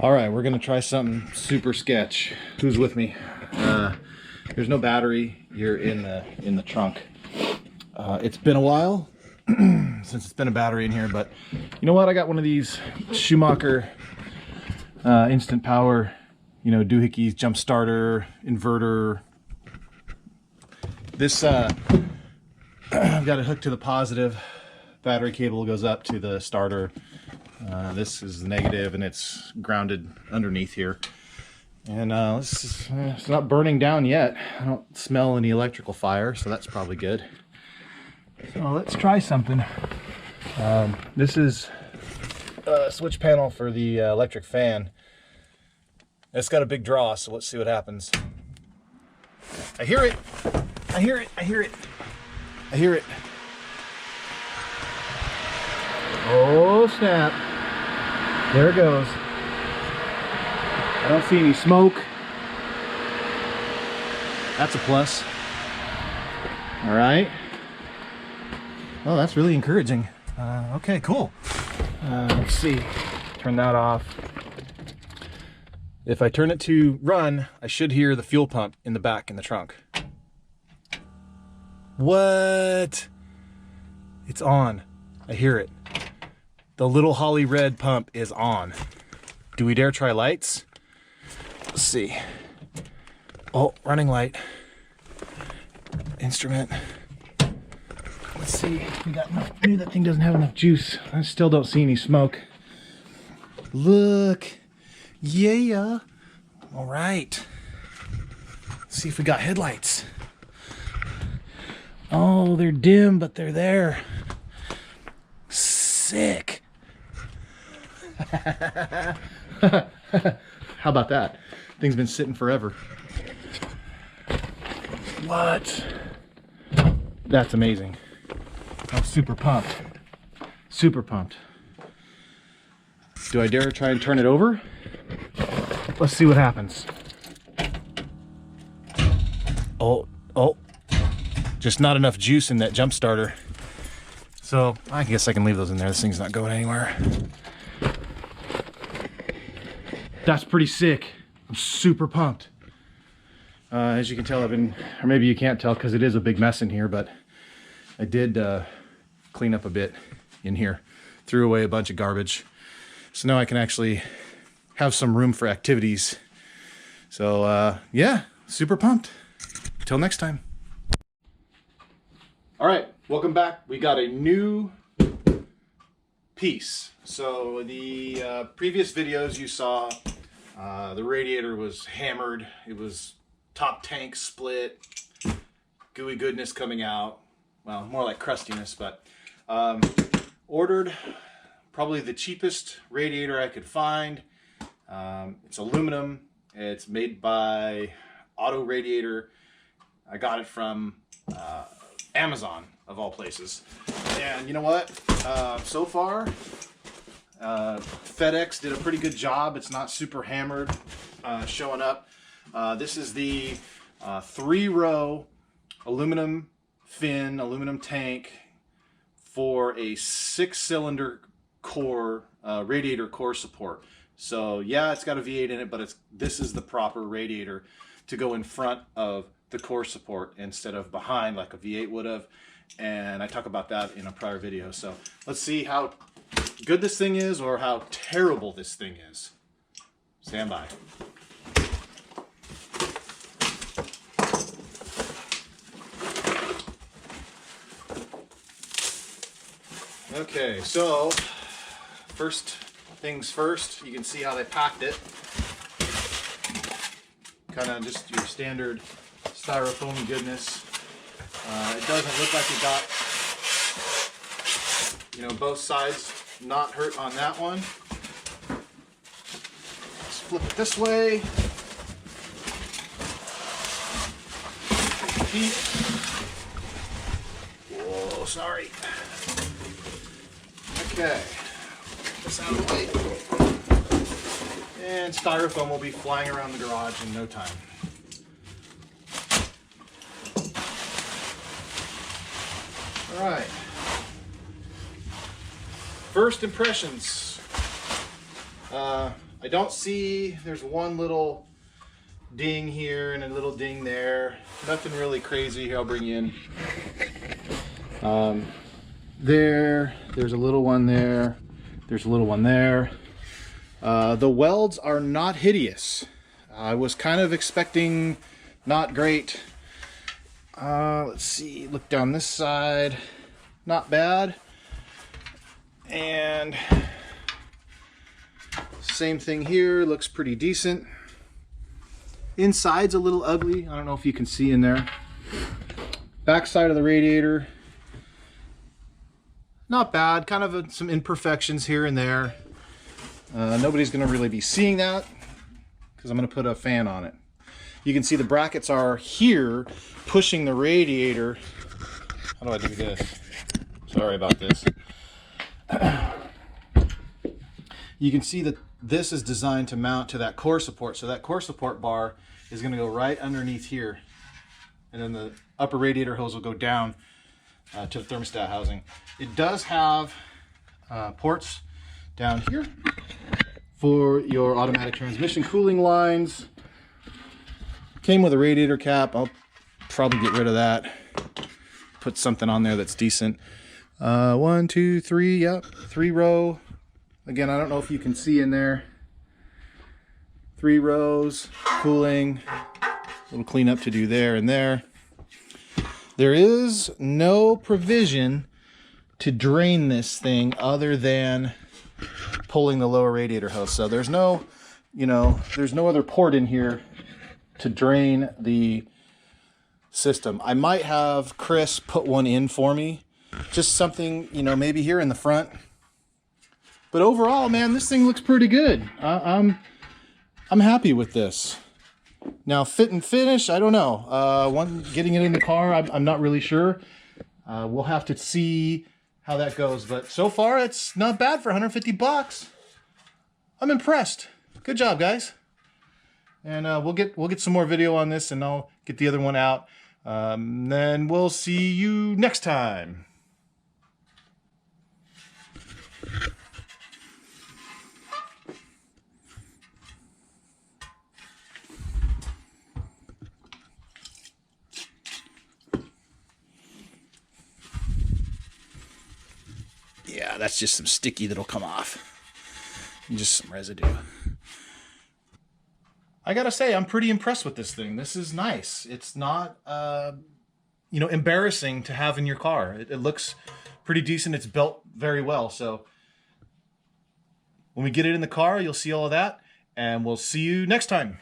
All right, we're gonna try something super sketch. Who's with me? There's no battery here in the trunk. It's been a while since it's been a battery in here, but you know what? I got one of these Schumacher instant power, you know, doohickeys, jump starter, inverter. This I've got it hooked to the positive. Battery cable goes up to the starter. This is the negative, and it's grounded underneath here. And it's not burning down yet. I don't smell any electrical fire, so that's probably good. So let's try something. This is a switch panel for the electric fan. It's got a big draw, so let's see what happens. I hear it. I hear it. I hear it. I hear it. Oh snap. There it goes. I don't see any smoke. That's a plus. All right. Oh, that's really encouraging. Okay, cool. Let's see. Turn that off. If I turn it to run, I should hear the fuel pump in the back in the trunk. What? It's on. I hear it. The little holly red pump is on. Do we dare try lights? Let's see. Oh, running light. Instrument. Let's see. We got enough. Maybe that thing doesn't have enough juice. I still don't see any smoke. Look. Yeah. All right. Let's see if we got headlights. Oh, they're dim, but they're there. Sick. How about that? Thing's been sitting forever. What? That's amazing. I'm super pumped. Super pumped. Do I dare try and turn it over? Let's see what happens. Oh. Just not enough juice in that jump starter. So I guess I can leave those in there. This thing's not going anywhere. That's pretty sick. I'm super pumped. As you can tell, or maybe you can't tell because it is a big mess in here, but I did clean up a bit in here. Threw away a bunch of garbage. So now I can actually have some room for activities. So yeah, super pumped. Until next time. All right, welcome back. We got a new piece. So the previous videos you saw, the radiator was hammered. It was top tank split, gooey goodness coming out. Well, more like crustiness, but ordered probably the cheapest radiator I could find. It's aluminum. It's made by Auto Radiator. I got it from Amazon, of all places. And you know what? So far, FedEx did a pretty good job. It's not super hammered showing up. This is the 3-row aluminum fin, aluminum tank for a 6-cylinder core, radiator core support. So yeah, it's got a V8 in it, but this is the proper radiator to go in front of the core support instead of behind like a V8 would have. And I talk about that in a prior video. So let's see how good this thing is or how terrible this thing is. Stand by. Okay, so first things first, you can see how they packed it. Kind of just your standard styrofoam goodness. It doesn't look like it got, you know, both sides not hurt on that one. Let's flip it this way. Whoa, sorry. Okay, get this out of the way. And styrofoam will be flying around the garage in no time. All right. First impressions. I don't see, there's one little ding here and a little ding there. Nothing really crazy. Here, I'll bring you in. There's a little one there. There's a little one there. The welds are not hideous. I was kind of expecting not great. Let's see, look down this side. Not bad. And same thing here, looks pretty decent. Inside's a little ugly. I don't know if you can see in there. Back side of the radiator, not bad. Kind of some imperfections here and there. Nobody's going to really be seeing that because I'm going to put a fan on it. You can see the brackets are here pushing the radiator. How do I do this? Sorry about this. You can see that this is designed to mount to that core support. So that core support bar is going to go right underneath here. And then the upper radiator hose will go down to the thermostat housing. It does have ports down here for your automatic transmission cooling lines. Came with a radiator cap. I'll probably get rid of that. Put something on there that's decent. 1, 2, 3, yep, 3 row. Again, I don't know if you can see in there. 3 rows, cooling, a little cleanup to do there and there. There is no provision to drain this thing other than pulling the lower radiator hose. So there's no, there's no other port in here to drain the system. I might have Chris put one in for me. Just something, maybe here in the front. But overall, man, this thing looks pretty good. I'm happy with this. Now, fit and finish, I don't know. Getting it in the car, I'm not really sure. We'll have to see how that goes. But so far, it's not bad for 150 bucks. I'm impressed. Good job, guys. And we'll get some more video on this, and I'll get the other one out. Then we'll see you next time. Yeah, that's just some sticky that'll come off. Just some residue. I gotta say, I'm pretty impressed with this thing. This is nice. It's not, embarrassing to have in your car. It looks pretty decent. It's built very well. So when we get it in the car, you'll see all of that. And we'll see you next time.